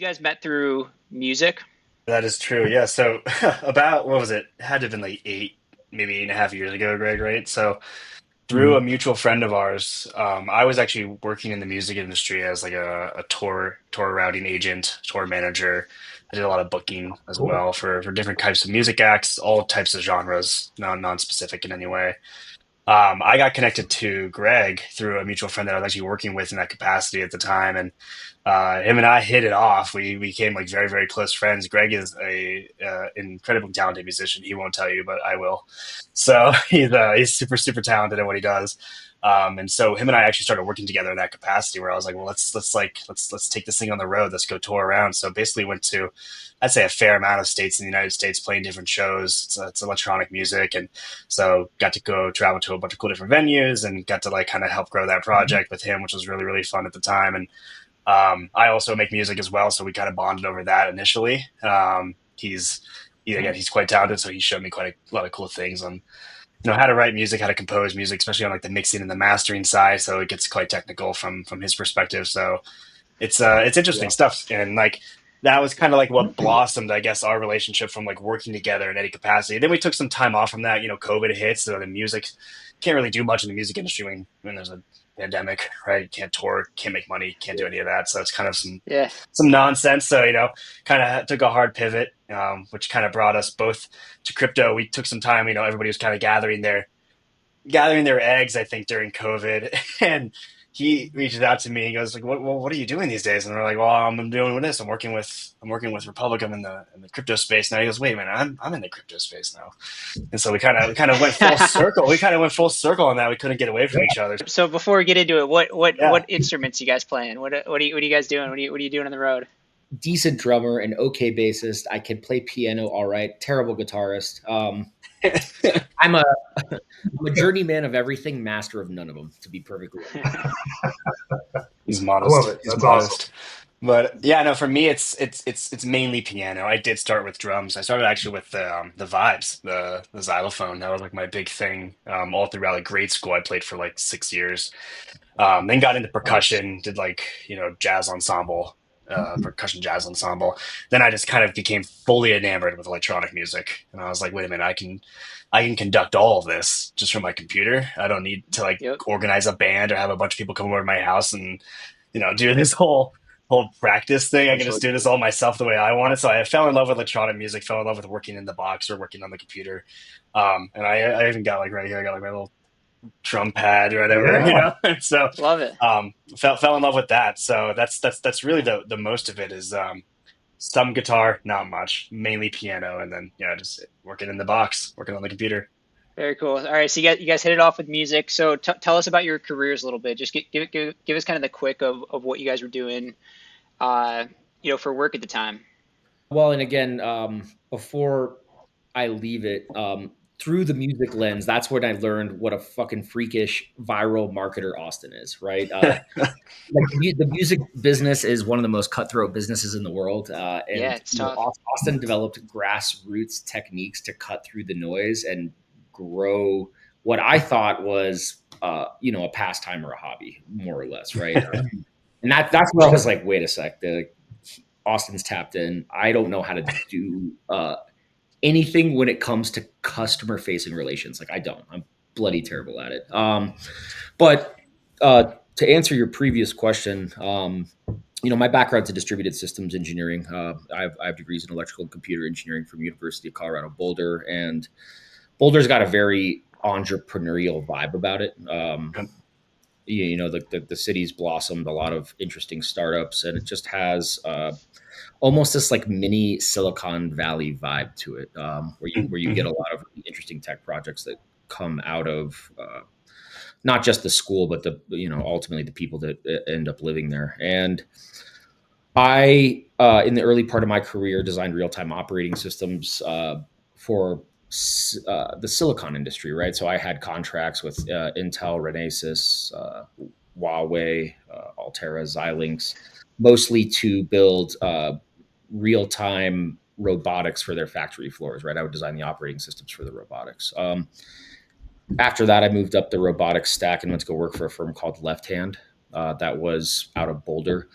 guys met through music? That is true. Yeah. So about what was it? It had to have been like maybe 8.5 years ago, Greg, right? So through a Mhm. mutual friend of ours, I was actually working in the music industry as like a tour routing agent, tour manager. I did a lot of booking as Cool. well for different types of music acts, all types of genres, non-specific in any way. I got connected to Greg through a mutual friend that I was actually working with in that capacity at the time, and him and I hit it off. We became like very, very close friends. Greg is a incredibly talented musician. He won't tell you, but I will. So he's super, super talented at what he does. And so him and I actually started working together in that capacity where I was like, well, let's take this thing on the road. Let's go tour around. So basically went to, I'd say, a fair amount of states in the United States playing different shows. It's electronic music, and so got to go travel to a bunch of cool different venues and got to like kind of help grow that project with him, which was really, really fun at the time. And I also make music as well, so we kind of bonded over that initially. Again, he's quite talented, so he showed me quite a lot of cool things on how to write music, how to compose music, especially on like the mixing and the mastering side. So it gets quite technical from his perspective. So it's interesting Yeah. stuff, and like that was kind of like what blossomed, I guess, our relationship from like working together in any capacity. Then we took some time off from that. COVID hits, so the music can't really do much in the music industry when there's a pandemic, right? You can't tour, can't make money, can't do any of that. So it's kind of Yeah. some nonsense. So kind of took a hard pivot, which kind of brought us both to crypto. We took some time. Everybody was kind of gathering their eggs, I think, during COVID. And he reaches out to me. He goes like, what are you doing these days?" And we're like, "Well, I'm doing this. I'm working with Republic. I'm in the crypto space now." He goes, "Wait a minute, I'm in the crypto space now." And so we kind of went full circle. We kind of went full circle on that. We couldn't get away from each other. So before we get into it, what what Yeah. what instruments you guys playing? What are you guys doing? What are you doing on the road? Decent drummer and okay bassist. I can play piano all right. Terrible guitarist. I'm a I'm a journeyman of everything, master of none of them. To be perfectly honest. He's I love modest. it. He's That's awesome. modest. But yeah, no, for me, it's mainly piano. I did start with drums. I started actually with the vibes, the xylophone. That was like my big thing. All throughout like grade school, I played for like 6 years. Then got into Nice. percussion, did like jazz ensemble, percussion jazz ensemble. Then I just kind of became fully enamored with electronic music, and I was like, wait a minute, I can conduct all of this just from my computer. I don't need to like Yep. organize a band or have a bunch of people come over to my house and do this whole practice thing. I can just Virtual. do this all myself the way I want it. So I fell in love with electronic music, fell in love with working in the box or working on the computer. And I even got like right here, I got like my little drum pad or whatever, Yeah. So Love it. fell in love with that. So that's really the most of it is some guitar, not much, mainly piano, and then just working in the box, working on the computer. Very cool. All right, so you guys hit it off with music. So tell us about your careers a little bit. Just give us kind of the quick of what you guys were doing, uh, for work at the time. Well, and again, before I leave it, through the music lens, that's when I learned what a fucking freakish viral marketer Austin is, right? Like the music business is one of the most cutthroat businesses in the world, Yeah, and it's tough. Austin developed grassroots techniques to cut through the noise and grow what I thought was, a pastime or a hobby, more or less, right? And that's where I was like, wait a sec, Austin's tapped in. I don't know how to do anything when it comes to customer facing relations. Like I don't. I'm bloody terrible at it. But to answer your previous question, my background's in distributed systems engineering. I have degrees in electrical and computer engineering from University of Colorado Boulder, and Boulder's got a very entrepreneurial vibe about it. The city's blossomed a lot of interesting startups, and it just has almost this like mini Silicon Valley vibe to it, where you get a lot of really interesting tech projects that come out of not just the school, but ultimately the people that end up living there. And I, in the early part of my career, designed real time operating systems for the silicon industry, right? So I had contracts with Intel, Renesas, Huawei, Altera, Xilinx, mostly to build real time robotics for their factory floors, right? I would design the operating systems for the robotics. After that, I moved up the robotics stack and went to go work for a firm called Left Hand that was out of Boulder.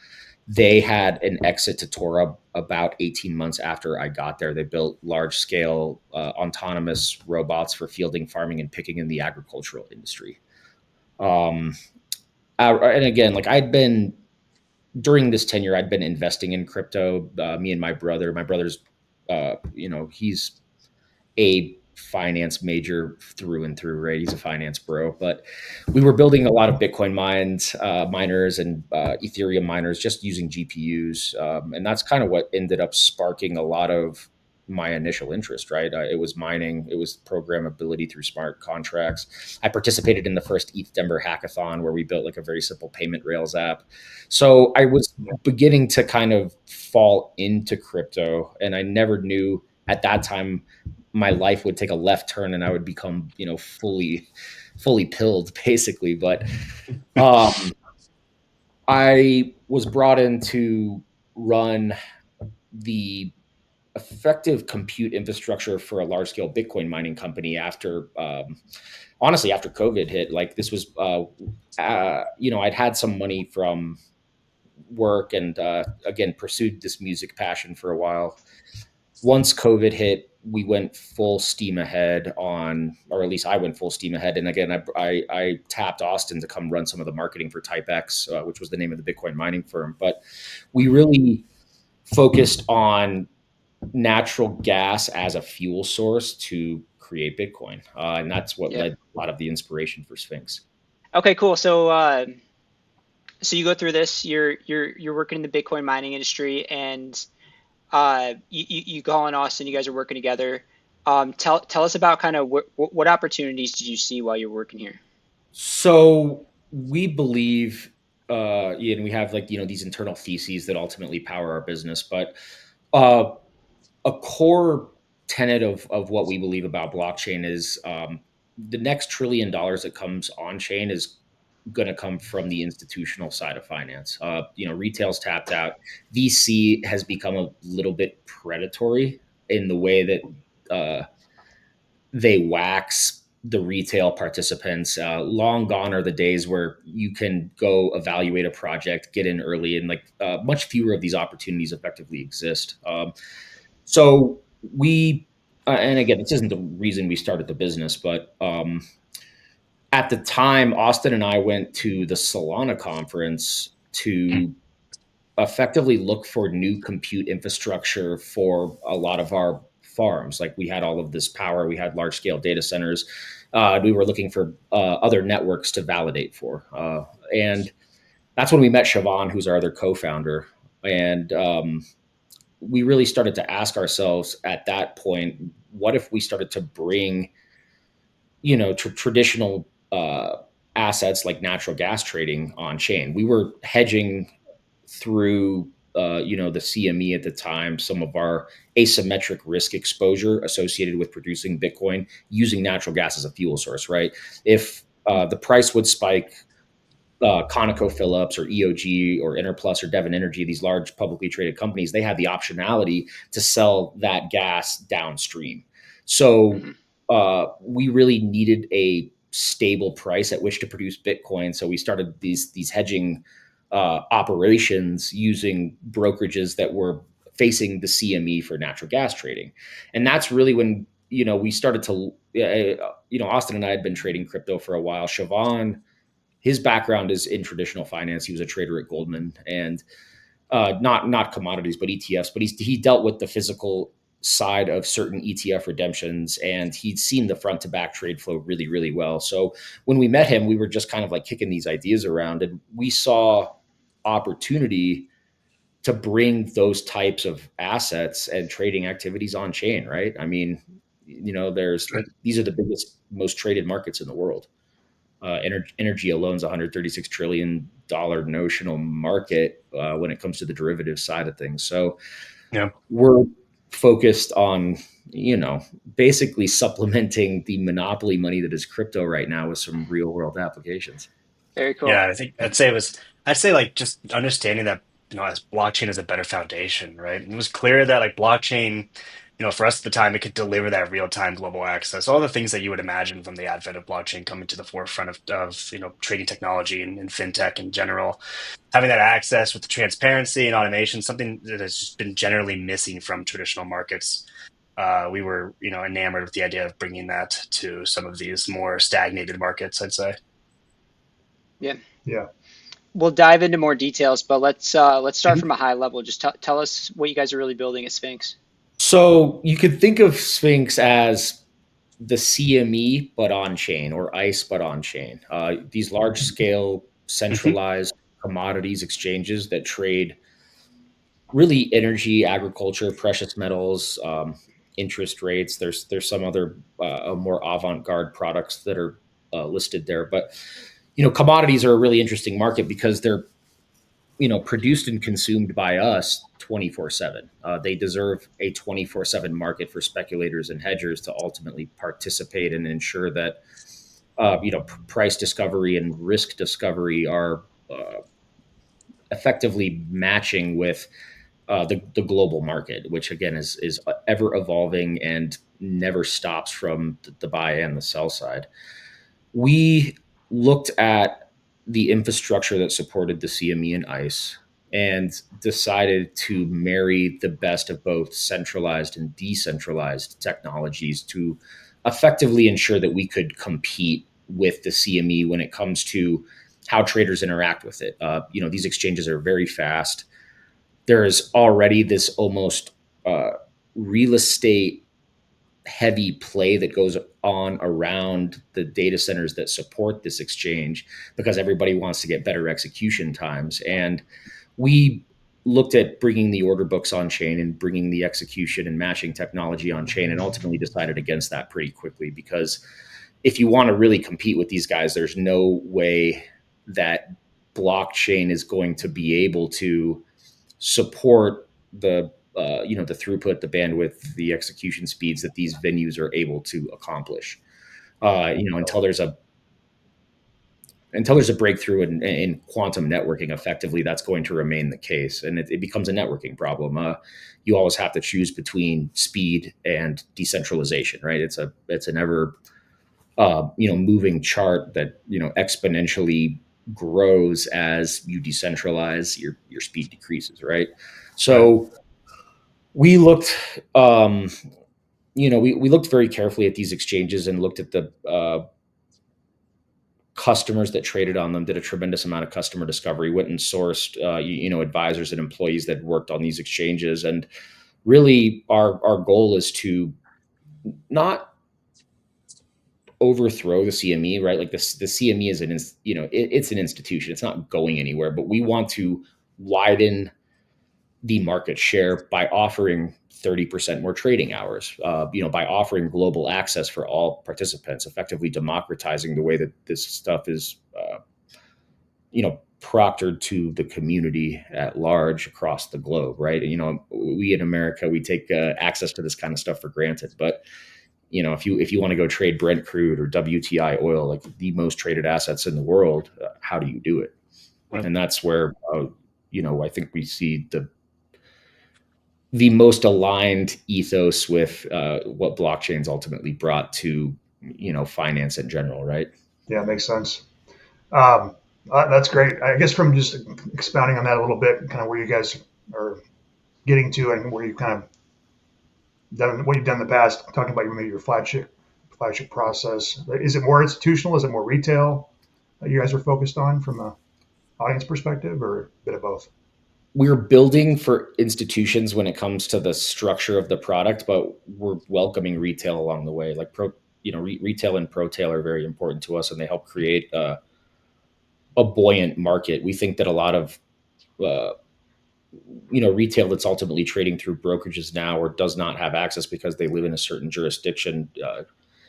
They had an exit to Torah about 18 months after I got there. They built large scale autonomous robots for fielding, farming, and picking in the agricultural industry. Um, and again, like I'd been during this tenure, I'd been investing in crypto. Me and my brother. My brother's, he's a finance major through and through, right? He's a finance bro. But we were building a lot of Bitcoin miners and Ethereum miners just using GPUs. And that's kind of what ended up sparking a lot of my initial interest, right? It was mining, it was programmability through smart contracts. I participated in the first ETH Denver hackathon where we built like a very simple payment rails app. So I was beginning to kind of fall into crypto, and I never knew at that time my life would take a left turn and I would become, fully pilled basically. But um, I was brought in to run the effective compute infrastructure for a large scale Bitcoin mining company after, honestly, after COVID hit. Like this was, I'd had some money from work and again pursued this music passion for a while. Once COVID hit, we went full steam ahead on, or at least I went full steam ahead. And again, I tapped Austin to come run some of the marketing for TypeX, which was the name of the Bitcoin mining firm. But we really focused on natural gas as a fuel source to create Bitcoin, and that's what Yeah. led a lot of the inspiration for Sphinx. Okay, cool. So you go through this. You're working in the Bitcoin mining industry, and you call in Austin. You guys are working together. Tell us about kind of what opportunities did you see while you're working here? So we believe, and we have like these internal theses that ultimately power our business, but uh, a core tenet of what we believe about blockchain is the next $1 trillion that comes on chain is going to come from the institutional side of finance. Retail's tapped out. VC has become a little bit predatory in the way that they wax the retail participants. Long gone are the days where you can go evaluate a project, get in early, and like much fewer of these opportunities effectively exist. So we, and again, this isn't the reason we started the business, but at the time, Austin and I went to the Solana conference to effectively look for new compute infrastructure for a lot of our farms. Like we had all of this power, we had large scale data centers. We were looking for other networks to validate for. And that's when we met Siobhan, who's our other co founder. And we really started to ask ourselves at that point, what if we started to bring, traditional assets like natural gas trading on chain? We were hedging through the CME at the time, some of our asymmetric risk exposure associated with producing Bitcoin using natural gas as a fuel source, right? If the price would spike, ConocoPhillips or EOG or Interplus or Devon Energy, these large publicly traded companies, they had the optionality to sell that gas downstream. So Hmm. we really needed a stable price at which to produce Bitcoin. So we started these hedging operations using brokerages that were facing the CME for natural gas trading, and that's really when we started to. Austin and I had been trading crypto for a while. Siobhan, his background is in traditional finance. He was a trader at Goldman, and not commodities, but ETFs. But he dealt with the physical side of certain ETF redemptions, and he'd seen the front to back trade flow really, really well. So when we met him, we were just kind of like kicking these ideas around, and we saw opportunity to bring those types of assets and trading activities on chain. Right? I mean, there's these are the biggest, most traded markets in the world. Energy alone is $136 trillion notional market when it comes to the derivative side of things. So Yeah. we're focused on, basically supplementing the monopoly money that is crypto right now with some real world applications. Very cool. Yeah, I think I'd say like just understanding that as blockchain is a better foundation, right? It was clear that like blockchain for us at the time, it could deliver that real-time global access, all the things that you would imagine from the advent of blockchain coming to the forefront of trading technology and fintech in general. Having that access with the transparency and automation, something that has just been generally missing from traditional markets. We were, enamored with the idea of bringing that to some of these more stagnated markets, I'd say. Yeah. Yeah. We'll dive into more details, but let's start Mhm. from a high level. Just tell us what you guys are really building at Sphinx. So you could think of Sphinx as the CME but on chain, or ICE but on chain. These large scale Hmm. centralized commodities exchanges that trade really energy, agriculture, precious metals, interest rates. There's some other more avant garde products that are listed there, but commodities are a really interesting market because they're produced and consumed by us 24/7. They deserve a 24/7 market for speculators and hedgers to ultimately participate and ensure that price discovery and risk discovery are effectively matching with the global market, which again is ever evolving and never stops from the buy and the sell side. We looked at the infrastructure that supported the CME and ICE and decided to marry the best of both centralized and decentralized technologies to effectively ensure that we could compete with the CME when it comes to how traders interact with it. These exchanges are very fast. There is already this almost uh, real estate heavy play that goes on around the data centers that support this exchange because everybody wants to get better execution times. And we looked at bringing the order books on chain and bringing the execution and matching technology on chain, and ultimately decided against that pretty quickly because if you want to really compete with these guys, there's no way that blockchain is going to be able to support the throughput, the bandwidth, the execution speeds that these venues are able to accomplish. Until there's a breakthrough in quantum networking, effectively, that's going to remain the case, and it becomes a networking problem. You always have to choose between speed and decentralization, right? It's an ever moving chart that exponentially grows as you decentralize. Your speed decreases, right? Right. So we looked we looked very carefully at these exchanges and looked at the customers that traded on them, did a tremendous amount of customer discovery, went and sourced advisors and employees that worked on these exchanges. And really our goal is to not overthrow the CME, right? Like the CME is it's an institution, it's not going anywhere, but we want to widen the market share by offering 30% more trading hours, by offering global access for all participants, effectively democratizing the way that this stuff is, proctored to the community at large across the globe, right? We in America, we take access to this kind of stuff for granted, but if you want to go trade Brent crude or WTI oil, like the most traded assets in the world, how do you do it? Right. And that's where I think we see the most aligned ethos with what blockchains ultimately brought to finance in general, right? Yeah, makes sense. Um, that's great. I guess from just expounding on that a little bit, kind of where you guys are getting to and where you kind of done what you've done in the past, talking about maybe your flagship process. Is it more institutional? Is it more retail that you guys are focused on from a audience perspective, or a bit of both? We're building for institutions when it comes to the structure of the product, but we're welcoming retail along the way. Like retail and pro tail are very important to us, and they help create a buoyant market. We think that a lot of uh, retail that's ultimately trading through brokerages now or does not have access because they live in a certain jurisdiction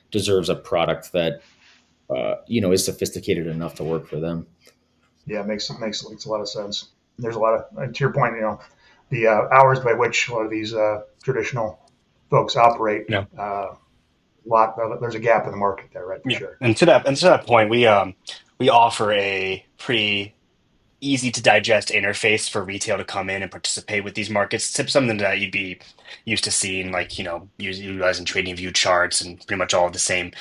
deserves a product that is sophisticated enough to work for them. Yeah, makes a lot of sense. There's a lot of to your point, the hours by which a lot of these traditional folks operate. Yeah. There's a gap in the market there, right? For Yeah. sure. And to that point, we offer a pretty easy to digest interface for retail to come in and participate with these markets. It's something that you'd be used to seeing, like, utilizing trading view charts and pretty much all of the same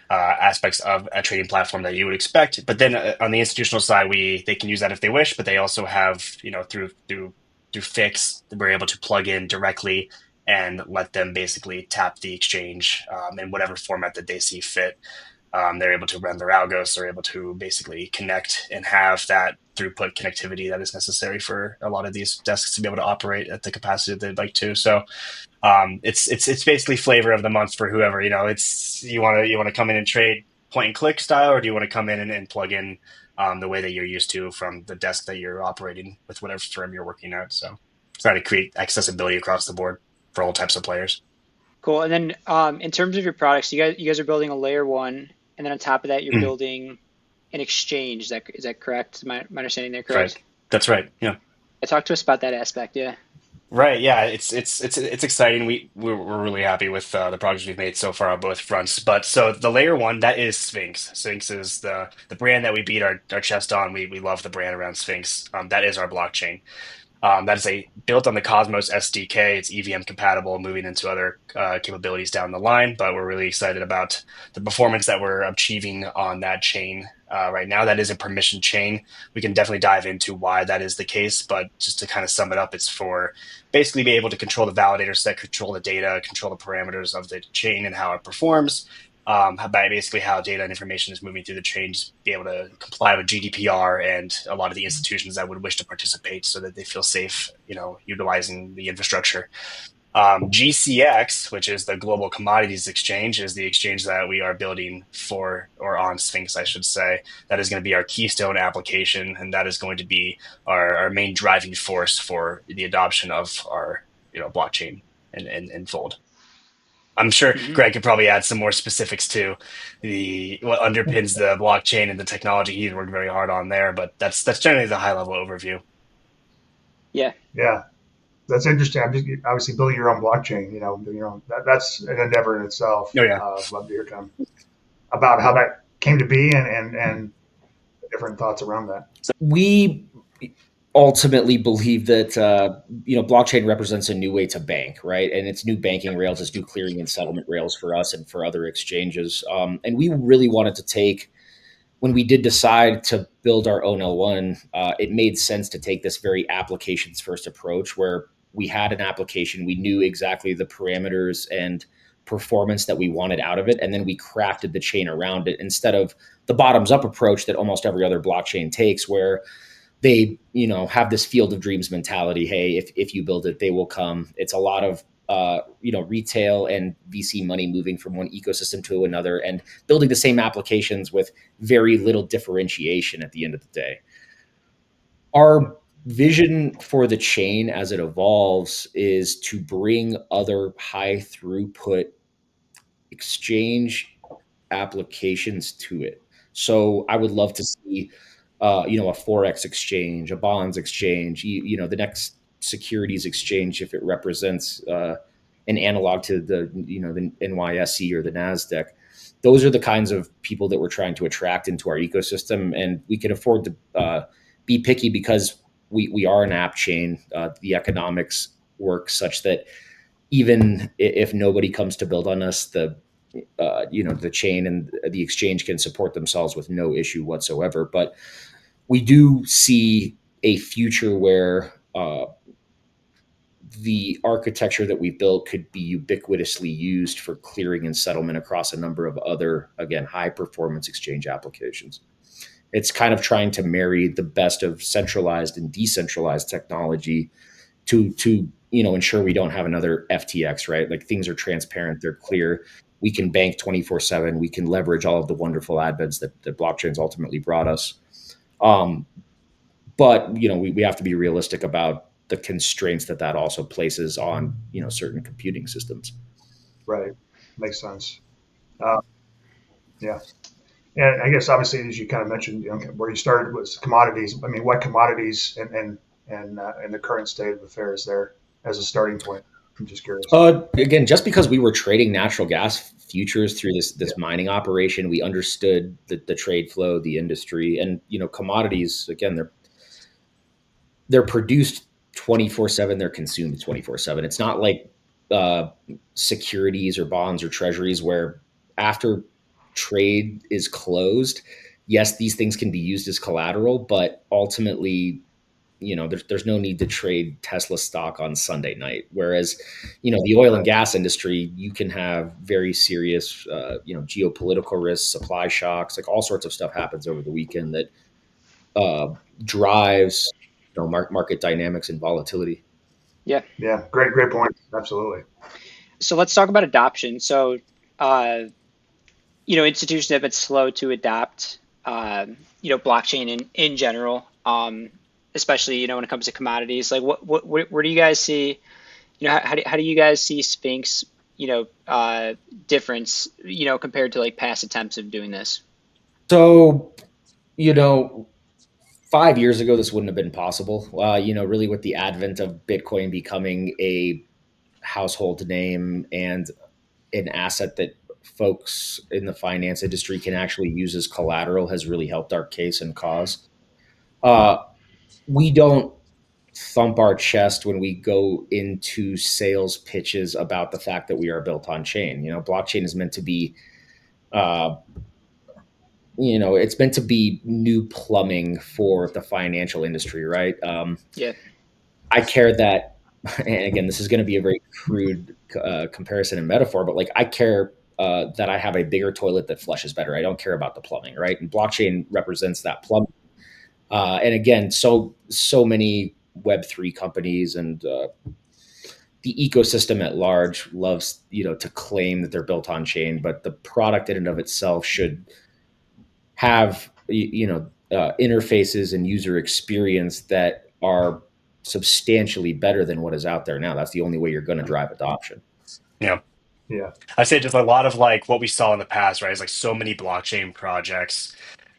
aspects of a trading platform that you would expect. But then on the institutional side, they can use that if they wish, but they also have, through Fix, we're able to plug in directly and let them basically tap the exchange in whatever format that they see fit. They're able to run their algos. They're able to basically connect and have that throughput connectivity that is necessary for a lot of these desks to be able to operate at the capacity that they'd like to. So it's basically flavor of the month for whoever. It's you want to come in and trade point and click style, or do you want to come in and plug in the way that you're used to from the desk that you're operating with whatever firm you're working at. So try to create accessibility across the board for all types of players. Cool. And then in terms of your products, you guys are building a layer one, and then on top of that, you're building an exchange. Is that correct? Is my understanding there correct? Right. That's right. Yeah. Talk to us about that aspect. Yeah. Right. Yeah. It's exciting. We're really happy with the progress we've made so far on both fronts. But so the layer one, that is Sphinx. Sphinx is the brand that we beat our chest on. We love the brand around Sphinx. That is our blockchain. That is built on the Cosmos SDK. It's EVM compatible, moving into other capabilities down the line. But we're really excited about the performance that we're achieving on that chain right now. That is a permission chain. We can definitely dive into why that is the case. But just to kind of sum it up, it's for basically be able to control the validator set, control the data, control the parameters of the chain and how it performs. By basically how data and information is moving through the chain, just be able to comply with GDPR and a lot of the institutions that would wish to participate so that they feel safe, utilizing the infrastructure. GCX, which is the Global Commodities Exchange, is the exchange that we are building for, or on Sphinx, I should say. That is going to be our keystone application, and that is going to be our main driving force for the adoption of our blockchain and Fold. I'm sure Greg could probably add some more specifics to what underpins the blockchain and the technology he's worked very hard on there, but that's generally the high level overview. Yeah. Yeah, that's interesting. I'm just obviously building your own blockchain. That's an endeavor in itself. Oh yeah. Love to hear about how that came to be and different thoughts around that. We ultimately believe that blockchain represents a new way to bank, right? And it's new banking rails, it's new clearing and settlement rails for us and for other exchanges. And we really wanted to take, when we did decide to build our own L1, it made sense to take this very applications first approach where we had an application, we knew exactly the parameters and performance that we wanted out of it, and then we crafted the chain around it instead of the bottoms up approach that almost every other blockchain takes, where they have this field of dreams mentality. Hey, if you build it, they will come. It's a lot of retail and VC money moving from one ecosystem to another and building the same applications with very little differentiation at the end of the day. Our vision for the chain as it evolves is to bring other high throughput exchange applications to it. So I would love to see, a forex exchange, a bonds exchange, the next securities exchange if it represents an analog to the NYSE or the Nasdaq. Those are the kinds of people that we're trying to attract into our ecosystem, and we can afford to be picky because we are an app chain. The economics work such that even if nobody comes to build on us, the chain and the exchange can support themselves with no issue whatsoever. But we do see a future where the architecture that we built could be ubiquitously used for clearing and settlement across a number of other, again, high performance exchange applications. It's kind of trying to marry the best of centralized and decentralized technology to ensure we don't have another FTX, right? Like, things are transparent, they're clear. We can bank 24/7. We can leverage all of the wonderful advents that blockchains ultimately brought us. But we have to be realistic about the constraints that also places on certain computing systems. Right, makes sense. Yeah, and I guess obviously as you kind of mentioned, where you started was commodities. I mean, what commodities and the current state of affairs there as a starting point? I'm just curious. Again, just because we were trading natural gas futures through this mining operation, we understood the trade flow, the industry, and commodities. Again, they're produced 24/7, they're consumed 24/7. It's not like uh, securities or bonds or treasuries where after trade is closed, yes, these things can be used as collateral, but ultimately, there's no need to trade Tesla stock on Sunday night. Whereas, the oil and Right. gas industry, you can have very serious, geopolitical risks, supply shocks, like all sorts of stuff happens over the weekend that uh, drives market dynamics and volatility. Yeah. Yeah. Great point. Absolutely. So let's talk about adoption. So, uh, institutions have been slow to adopt, blockchain in general, especially, when it comes to commodities. Like, where do you guys see, how do you guys see Sphinx, difference, compared to like past attempts of doing this? So, you know, 5 years ago, this wouldn't have been possible. Really, with the advent of Bitcoin becoming a household name and an asset that folks in the finance industry can actually use as collateral, has really helped our case and cause. Uh, we don't thump our chest when we go into sales pitches about the fact that we are built on chain. Blockchain is meant to be, uh, it's meant to be new plumbing for the financial industry, right? Yeah. I care that, and again, this is going to be a very crude comparison and metaphor, but like I care that I have a bigger toilet that flushes better. I don't care about the plumbing, right? And blockchain represents that plumbing. And again, so many Web3 companies and the ecosystem at large loves to claim that they're built on chain, but the product in and of itself should have interfaces and user experience that are substantially better than what is out there now. That's the only way you're going to drive adoption. Yeah. Yeah. I say just a lot of like what we saw in the past, right? Is like so many blockchain projects,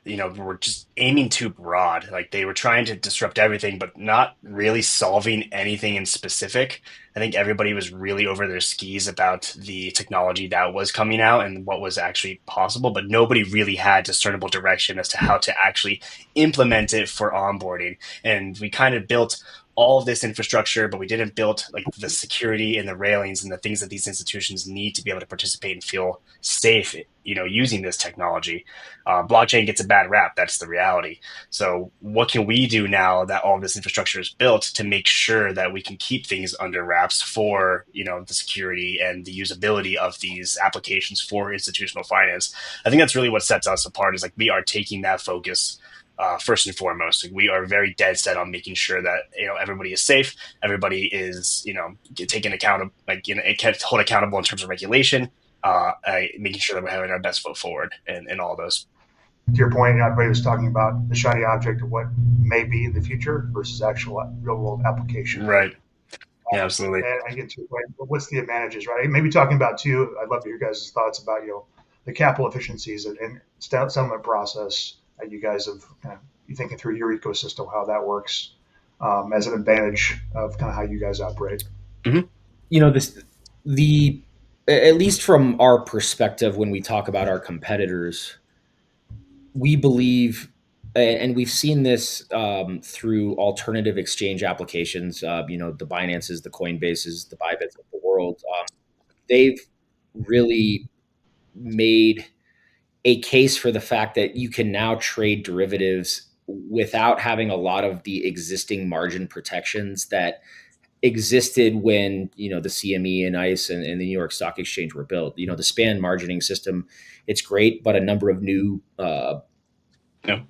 were just aiming too broad. Like they were trying to disrupt everything, but not really solving anything in specific. I think everybody was really over their skis about the technology that was coming out and what was actually possible, but nobody really had discernible direction as to how to actually implement it for onboarding. And we kind of built all of this infrastructure, but we didn't build like the security and the railings and the things that these institutions need to be able to participate and feel safe, using this technology. Blockchain gets a bad rap. That's the reality. So, what can we do now that all of this infrastructure is built to make sure that we can keep things under wraps for the security and the usability of these applications for institutional finance? I think that's really what sets us apart. Is like we are taking that focus first and foremost. Like, we are very dead set on making sure that everybody is safe, everybody is taken account of, like it can hold accountable in terms of regulation, making sure that we're having our best foot forward in all those. To your point, everybody was talking about the shiny object of what may be in the future versus actual real world application, right? Right. Yeah, absolutely. And I get to your point. What's the advantages, right? Maybe talking about too. I'd love to hear your guys' thoughts about the capital efficiencies and settlement process that you guys have kind of you thinking through your ecosystem, how that works as an advantage of kind of how you guys operate. Hmm. This the at least from our perspective, when we talk about our competitors, we believe, and we've seen this through alternative exchange applications. The Binances, the Coinbases, the Bybits of the world. They've really made a case for the fact that you can now trade derivatives without having a lot of the existing margin protections that existed when the CME and ICE and the New York Stock Exchange were built. The span margining system, it's great, but a number of new Yeah.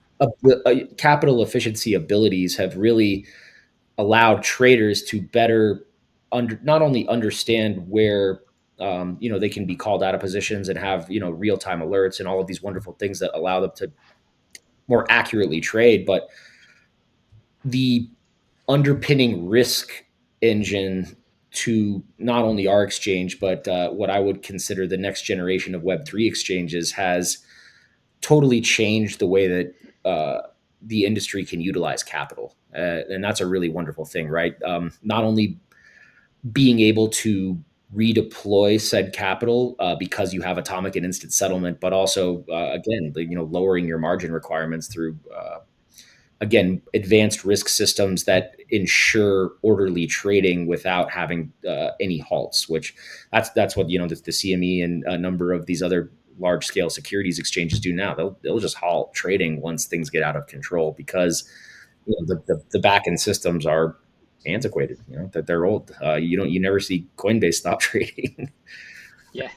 capital efficiency abilities have really allowed traders to better not only understand where they can be called out of positions and have real time alerts and all of these wonderful things that allow them to more accurately trade, but the underpinning risk engine to not only our exchange but what I would consider the next generation of Web3 exchanges has totally changed the way that the industry can utilize capital, and that's a really wonderful thing, right? Not only being able to redeploy said capital because you have atomic and instant settlement, but also again, lowering your margin requirements through again, advanced risk systems that ensure orderly trading without having any halts. Which that's what the CME and a number of these other large scale securities exchanges do now. They'll just halt trading once things get out of control because the back end systems are antiquated. That they're old. You never see Coinbase stop trading. Yeah,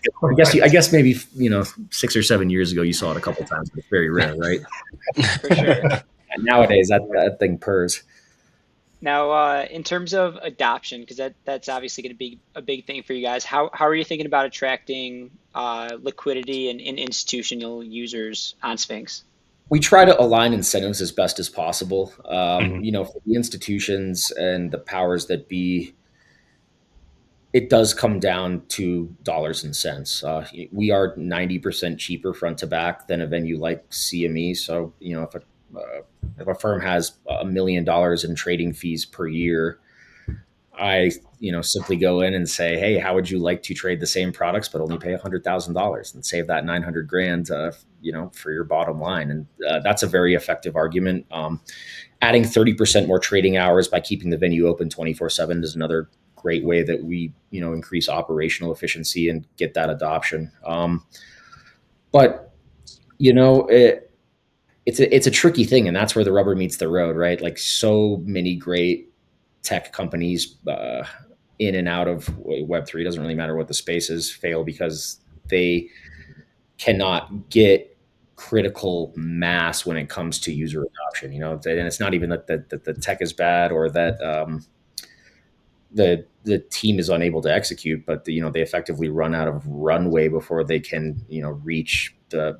I guess maybe 6 or 7 years ago you saw it a couple times, but it's very rare, right? for sure. And nowadays that thing purrs. Now, in terms of adoption, because that's obviously going to be a big thing for you guys. How are you thinking about attracting liquidity and institutional users on Sphinx? We try to align incentives as best as possible. Mhm. For the institutions and the powers that be, it does come down to dollars and cents. We are 90% cheaper front to back than a venue like CME. So, if a firm has $1 million in trading fees per year, I simply go in and say, hey, how would you like to trade the same products but only pay $100,000 and save that 900 grand, for your bottom line? And that's a very effective argument. Adding 30% more trading hours by keeping the venue open 24/7 is another great way that we increase operational efficiency and get that adoption. But it's a tricky thing, and that's where the rubber meets the road, right? Like so many great tech companies in and out of Web3, doesn't really matter what the space is, fail because they cannot get critical mass when it comes to user adoption. And it's not even that the tech is bad or that the team is unable to execute, but they effectively run out of runway before they can reach the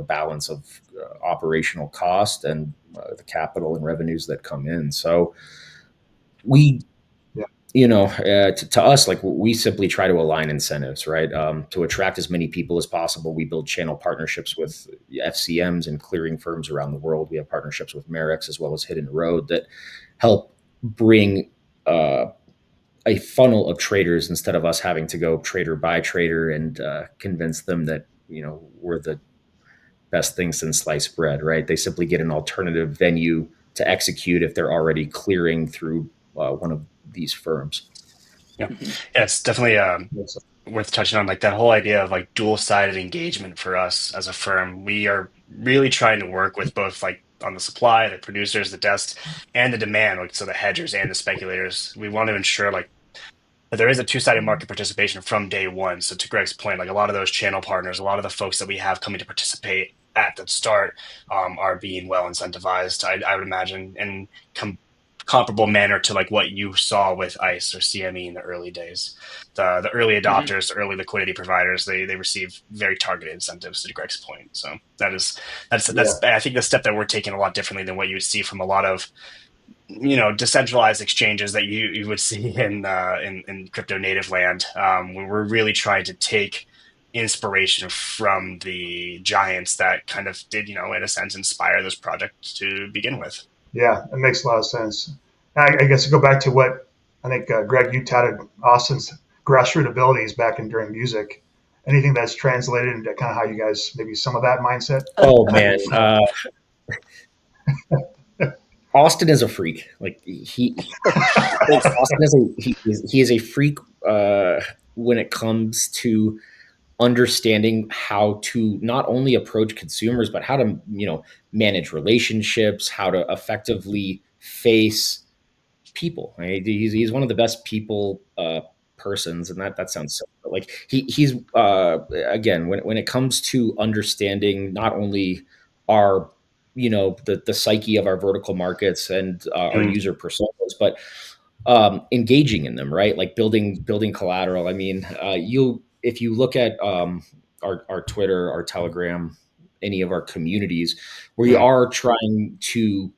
balance of operational cost and the capital and revenues that come in. So we Yeah. to us, like we simply try to align incentives, right? To attract as many people as possible. We build channel partnerships with FCMs and clearing firms around the world. We have partnerships with Merrick's as well as Hidden Road that help bring a funnel of traders instead of us having to go trader by trader and convince them that we're the best thing since sliced bread, right? They simply get an alternative venue to execute if they're already clearing through one of these firms. Yeah, Hmm. yeah, it's definitely Yes. worth touching on, like that whole idea of like dual-sided engagement for us as a firm. We are really trying to work with both like on the supply, the producers, the desks, and the demand, like so the hedgers and the speculators. We want to ensure like that there is a two-sided market participation from day one. So to Greg's point, like a lot of those channel partners, a lot of the folks that we have coming to participate at the start are being well incentivized, I would imagine, in comparable manner to like what you saw with ICE or CME in the early days. The early Hmm. adopters, the early liquidity providers, they receive very targeted incentives to Greg's point. So that's Yeah. I think the step that we're taking a lot differently than what you would see from a lot of decentralized exchanges that you would see in crypto native land. We're really trying to take inspiration from the giants that kind of did, in a sense, inspire this project to begin with. Yeah. It makes a lot of sense. I guess to go back to what I think, Greg, you touted Austin's grassroots abilities back in during music. Anything that's translated into kind of how you guys maybe some of that mindset Oh man, maybe from a Austin is a freak. Like Austin is he is a freak when it comes to understanding how to not only approach consumers but how to manage relationships, how to effectively face people. Right? He's one of the best people persons, and that sounds so. But like he's again when it comes to understanding not only our the psyche of our vertical markets and our Mm, user personas, but engaging in them, right? Like building collateral. I mean, you if you look at our Twitter, our Telegram, any of our communities, we mm, are trying to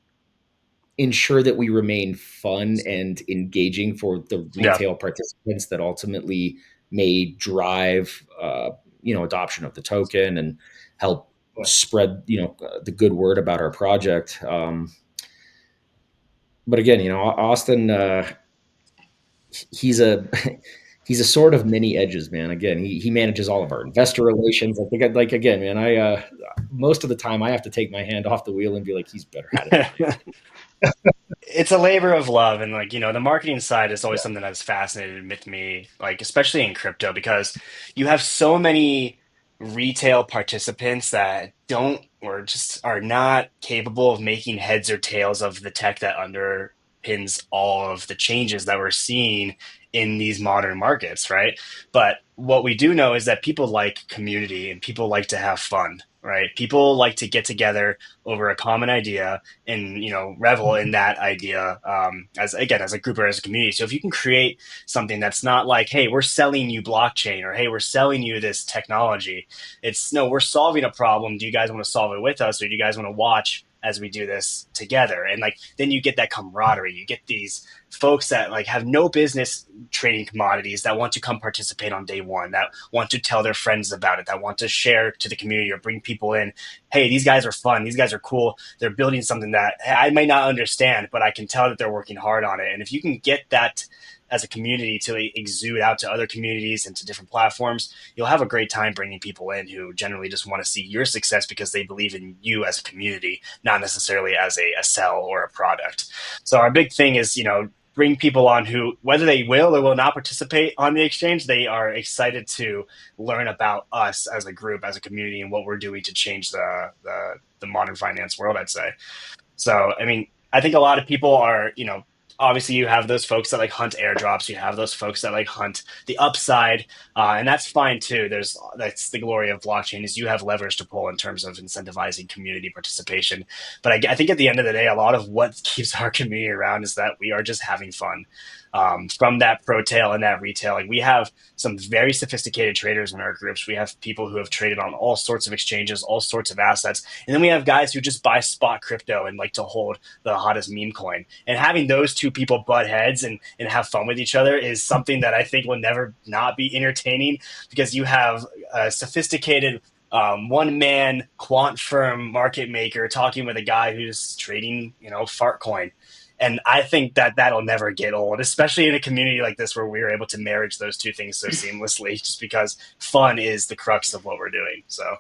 ensure that we remain fun and engaging for the yeah, retail participants that ultimately may drive adoption of the token and help yeah. spread the good word about our project. But again, Austin, he's a he's a sort of many edges, man. Again, he manages all of our investor relations. I think like again, man, I most of the time I have to take my hand off the wheel and be like, he's better at it than I am. It's a labor of love, and like the marketing side is always Yeah. something that's fascinated with me, like especially in crypto, because you have so many retail participants that don't or just are not capable of making heads or tails of the tech that underpins all of the changes that we're seeing in these modern markets, right? But what we do know is that people like community and people like to have fun, right? People like to get together over a common idea and revel in that idea, as again as a group or as a community. So if you can create something that's not like, hey, we're selling you blockchain, or hey, we're selling you this technology. It's no, we're solving a problem. Do you guys want to solve it with us, or do you guys want to watch as we do this together? And like then you get that camaraderie. You get these folks that like have no business trading commodities that want to come participate on day one, that want to tell their friends about it, that want to share to the community or bring people in. Hey, these guys are fun, these guys are cool, they're building something that I might not understand, but I can tell that they're working hard on it. And if you can get that as a community to exude out to other communities and to different platforms, you'll have a great time bringing people in who generally just want to see your success because they believe in you as a community, not necessarily as a sell or a product. So our big thing is, bring people on who, whether they will or will not participate on the exchange, they are excited to learn about us as a group, as a community, and what we're doing to change the modern finance world, I'd say. So, I mean, I think a lot of people are, obviously you have those folks that like hunt airdrops, you have those folks that like hunt the upside, and that's fine too. That's the glory of blockchain, is you have levers to pull in terms of incentivizing community participation. But I think at the end of the day, a lot of what keeps our community around is that we are just having fun. From that pro tail and that retail, like we have some very sophisticated traders in our groups. We have people who have traded on all sorts of exchanges, all sorts of assets, and then we have guys who just buy spot crypto and like to hold the hottest meme coin. And having those two people butt heads and have fun with each other is something that I think will never not be entertaining, because you have a sophisticated one man quant firm market maker talking with a guy who's trading, fart coin. And I think that that'll never get old, especially in a community like this where we're able to marriage those two things so seamlessly, just because fun is the crux of what we're doing. So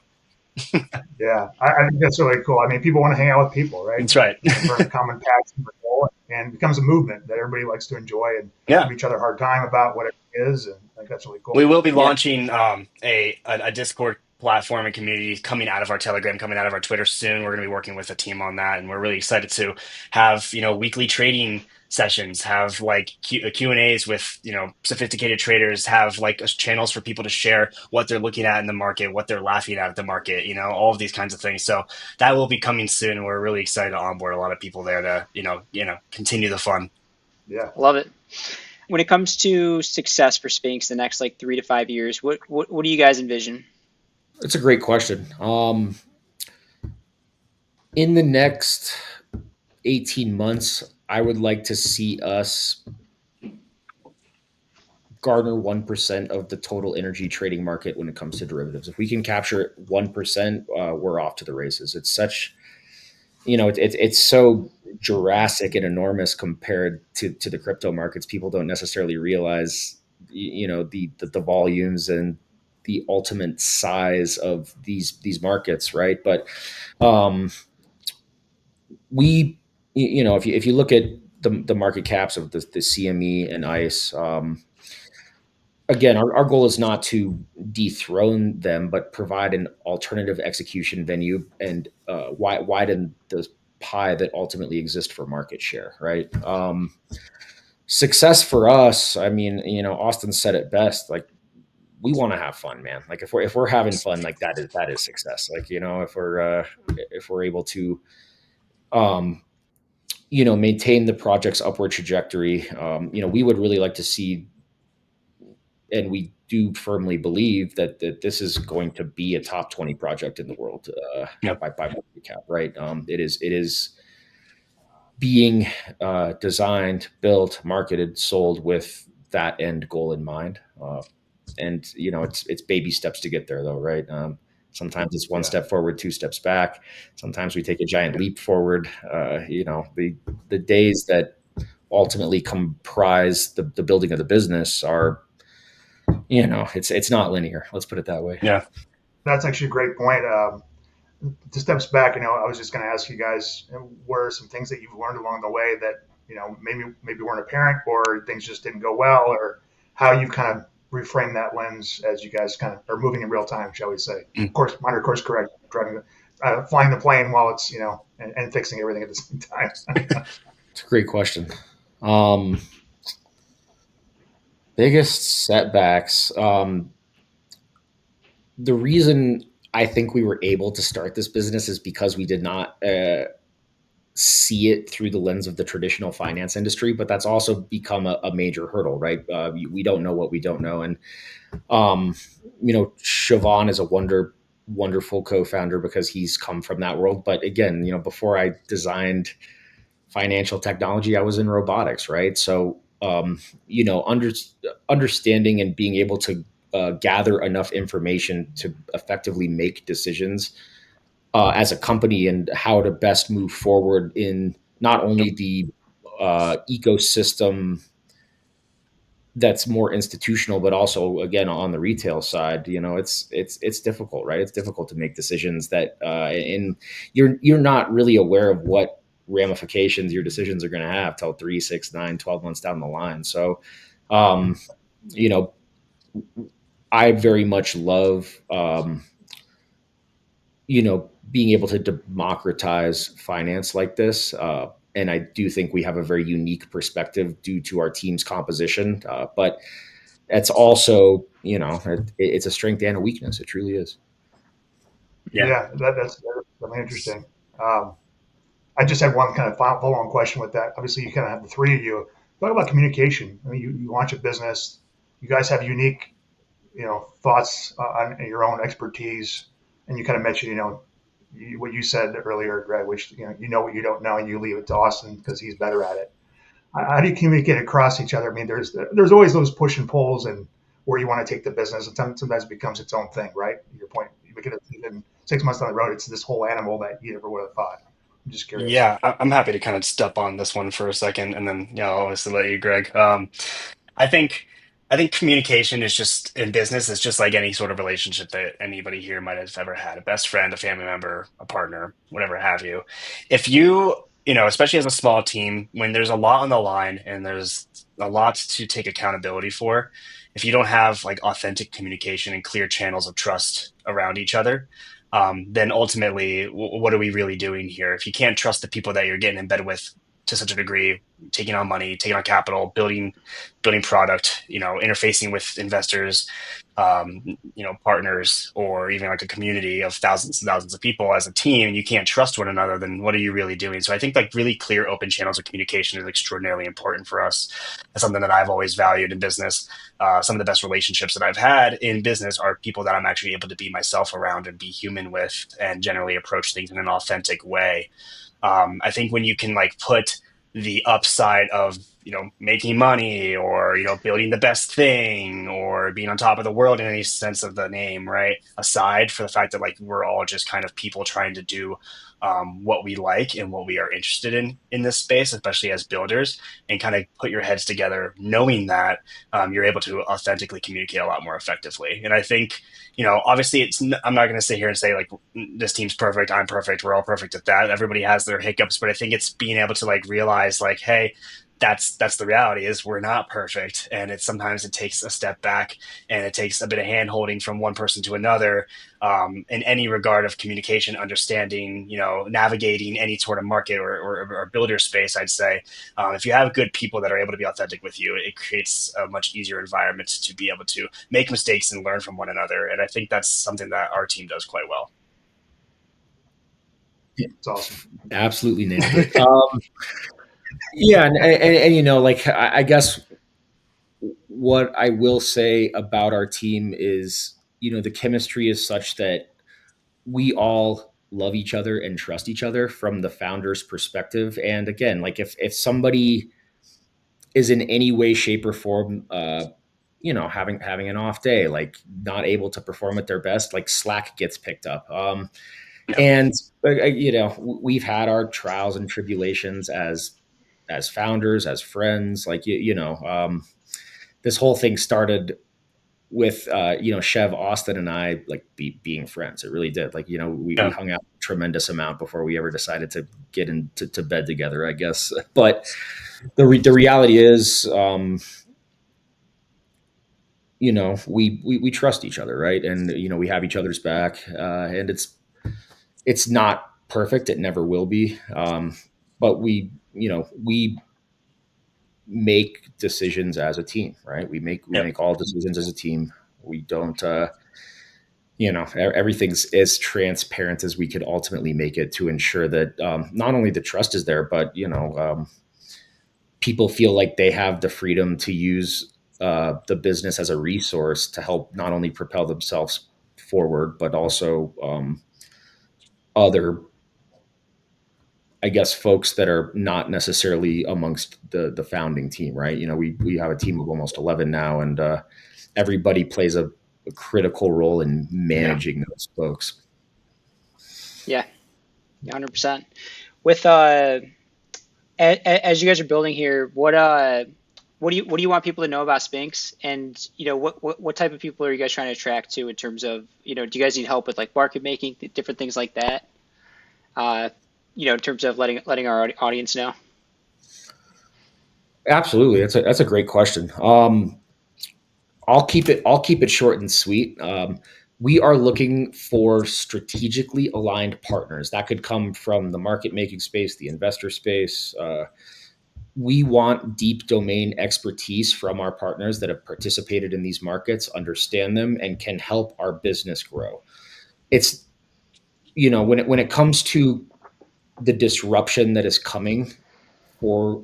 Yeah, I think that's really cool. I mean, people want to hang out with people, right? that's right. For a common passion or goal, and it becomes a movement that everybody likes to enjoy and Yeah. give each other a hard time about what it is. And I think that's really We cool. will be Yeah, launching a Discord platform and community coming out of our Telegram, coming out of our Twitter soon. We're going to be working with a team on that, and we're really excited to have weekly trading sessions, have like Q and A's with sophisticated traders, have like channels for people to share what they're looking at in the market, what they're laughing at the market, all of these kinds of things. So that will be coming soon, and we're really excited to onboard a lot of people there to continue the fun. Yeah. love it. When it comes to success for Sphinx the next like 3 to 5 years, what do you guys envision? It's a great question. In the next 18 months, I would like to see us garner 1% of the total energy trading market when it comes to derivatives. If we can capture 1%, we're off to the races. It's such, it's so Jurassic and enormous compared to the crypto markets. People don't necessarily realize, the volumes and the ultimate size of these markets, right? But um, we, if you look at the market caps of the CME and ICE, again, our goal is not to dethrone them, but provide an alternative execution venue and widen the pie that ultimately exists for market share, right? Success for us, I mean, Austin said it best. Like, we want to have fun, man. Like, if we're having fun, like that is success. Like, if we're able to, um, maintain the project's upward trajectory, we would really like to see, and we do firmly believe that this is going to be a top 20 project in the world, Yep. by market cap, right? It is being designed, built, marketed, sold with that end goal in mind. And it's baby steps to get there, though, right? Sometimes it's one Yeah. step forward, two steps back. Sometimes we take a giant leap forward. The days that ultimately comprise the building of the business are it's not linear. Let's put it that way. Yeah. That's actually a great point. To steps back, I was just going to ask you guys, what are some things that you've learned along the way that maybe weren't apparent, or things just didn't go well, or how you've kind of reframed that lens as you guys kind of are moving in real time, shall we say? Mm. Of course, minor course correct, driving, flying the plane while it's and fixing everything at the same time. It's a great question. Um, Biggest setbacks. The reason I think we were able to start this business is because we did not see it through the lens of the traditional finance industry, but that's also become a major hurdle, right? We don't know what we don't know. And, um, Siobhan is a wonderful co-founder because he's come from that world. But again, before I designed financial technology, I was in robotics, right? So, understanding and being able to gather enough information to effectively make decisions as a company and how to best move forward in not only the ecosystem that's more institutional, but also again on the retail side. It's difficult, right? It's difficult to make decisions that and you're not really aware of what ramifications your decisions are going to have till 3, 6, 9, 12 months down the line. So, um, you know, I very much love being able to democratize finance like this. And I do think we have a very unique perspective due to our team's composition. But it's also, it's a strength and a weakness. It truly is. Yeah. Yeah, that's really interesting. Um, I just had one kind of follow-on question with that. Obviously, you kind of have the three of you. Talk about communication. I mean, you launch a business. You guys have unique, thoughts on your own expertise, and you kind of mentioned, what you said earlier, Greg, which you know what you don't know, and you leave it to Austin because he's better at it. How do you communicate across each other? I mean, there's always those push and pulls, and where you want to take the business, and sometimes it becomes its own thing, right? Your point, you make it, and 6 months down the road, it's this whole animal that you never would have thought. I'm just curious. Yeah, I'm happy to kind of step on this one for a second, and then I'll obviously let you, Greg. I think I think communication is just in business. It's just like any sort of relationship that anybody here might have ever had, a best friend, a family member, a partner, whatever have you. If especially as a small team, when there's a lot on the line and there's a lot to take accountability for, if you don't have like authentic communication and clear channels of trust around each other, then ultimately, what are we really doing here? If you can't trust the people that you're getting in bed with to such a degree, taking on money, taking on capital, building product, interfacing with investors, partners, or even like a community of thousands and thousands of people as a team, and you can't trust one another, then what are you really doing? So I think like really clear, open channels of communication is extraordinarily important for us. That's something that I've always valued in business. Some of the best relationships that I've had in business are people that I'm actually able to be myself around and be human with, and generally approach things in an authentic way. I think when you can like put the upside of making money, or building the best thing, or being on top of the world in any sense of the name, right, aside for the fact that like we're all just kind of people trying to do what we like and what we are interested in this space, especially as builders, and kind of put your heads together knowing that you're able to authentically communicate a lot more effectively. And I think obviously I'm not going to sit here and say like this team's perfect, I'm perfect, we're all perfect at that. Everybody has their hiccups, but I think it's being able to like realize like, hey, that's the reality, is we're not perfect, and sometimes it takes a step back, and it takes a bit of hand holding from one person to another, in any regard of communication, understanding, navigating any sort of market or builder space. I'd say if you have good people that are able to be authentic with you, it creates a much easier environment to be able to make mistakes and learn from one another. And I think that's something that our team does quite well. It's awesome. Absolutely nailed it. Yeah, and like I guess what I will say about our team is, the chemistry is such that we all love each other and trust each other from the founder's perspective. And again, like if somebody is in any way, shape, or form, having an off day, like not able to perform at their best, like slack gets picked up. Yeah. And we've had our trials and tribulations as founders, as friends. Like this whole thing started with Chev, Austin, and I like being friends. It really did. Like we Yeah. hung out a tremendous amount before we ever decided to get into to bed together, I guess. But the reality is, we trust each other, right? And we have each other's back, and it's not perfect. It never will be. But we make decisions as a team, right? We Yep. make all decisions as a team. We don't, everything's as transparent as we could ultimately make it to ensure that not only the trust is there, but people feel like they have the freedom to use the business as a resource to help not only propel themselves forward, but also other, I guess, folks that are not necessarily amongst the founding team, right? We have a team of almost 11 now, and everybody plays a critical role in Yeah. managing those folks. Yeah, 100%. With as you guys are building here, what do you want people to know about Sphinx? And what type of people are you guys trying to attract to in terms of do you guys need help with like market making, different things like that? Uh, in terms of letting our audience know. Absolutely, that's a great question. I'll keep it short and sweet. We are looking for strategically aligned partners. That could come from the market making space, the investor space. We want deep domain expertise from our partners that have participated in these markets, understand them, and can help our business grow. It's when it comes to the disruption that is coming for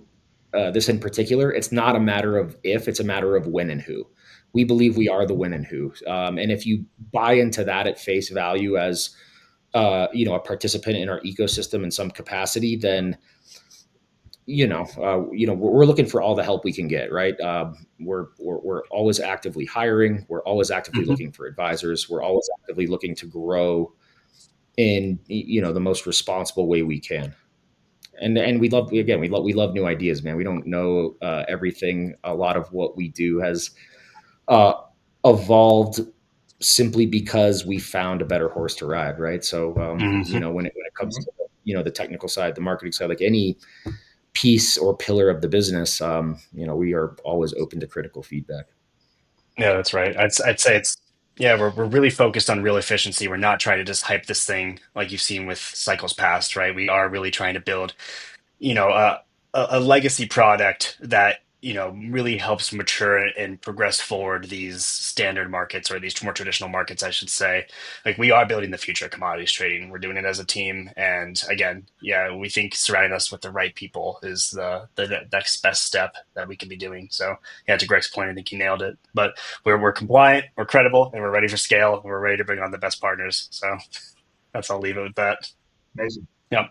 this in particular, it's not a matter of if, it's a matter of when and who. We believe we are the when and who. And if you buy into that at face value as a participant in our ecosystem in some capacity, then we're looking for all the help we can get. Right? We're always actively hiring. We're always actively Hmm. looking for advisors. We're always actively looking to grow in the most responsible way we can. And we love new ideas, man. We don't know everything. A lot of what we do has uh, evolved simply because we found a better horse to ride, right? So Hmm. when it comes to the technical side, the marketing side, like any piece or pillar of the business, we are always open to critical feedback. Yeah, that's right. I'd say it's yeah, we're really focused on real efficiency. We're not trying to just hype this thing like you've seen with cycles past, right? We are really trying to build you know a, a legacy product that really helps mature and progress forward these standard markets, or these more traditional markets, I should say. Like, we are building the future of commodities trading. We're doing it as a team, and again, yeah, we think surrounding us with the right people is the next best step that we can be doing. So yeah, to Greg's point, I think he nailed it. But we're compliant, we're credible, and we're ready for scale. We're ready to bring on the best partners. So I'll leave it with that. Amazing. Yeah.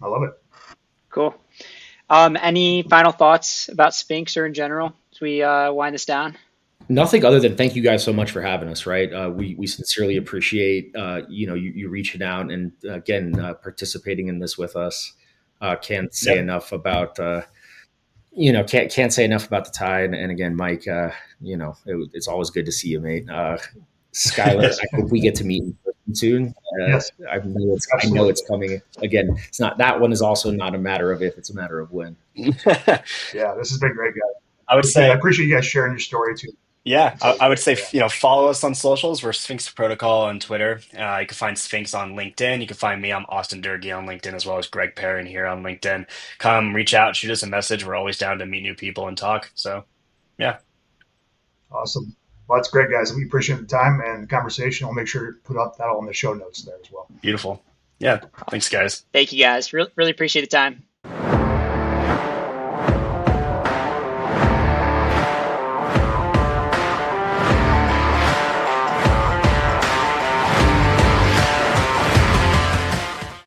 I love it. Cool. Any final thoughts about Sphinx or in general as we wind this down? Nothing other than thank you guys so much for having us. Right, we sincerely appreciate you reaching out and again participating in this with us. Can't say Yep. enough about can't say enough about the tie. And again, Mike, it's always good to see you, mate. Skylar, I hope we get to meet in person soon. Yes. I know it's Absolutely. coming. Again, it's not that one is also not a matter of if, it's a matter of when. Yeah. This has been great, guys. I would I say, appreciate you guys sharing your story too. yeah, It's always I would great. say, Yeah. follow us on socials. We're Sphinx Protocol on Twitter. You can find Sphinx on LinkedIn. You can find me. I'm Austin Durgee on LinkedIn, as well as Greg Perrin here on LinkedIn. Come reach out, shoot us a message. We're always down to meet new people and talk. So, yeah, Awesome. Well, that's great, guys. We appreciate the time and conversation. We'll make sure to put up that all in the show notes there as well. beautiful. Yeah, thanks, guys. Thank you guys. Really appreciate the time.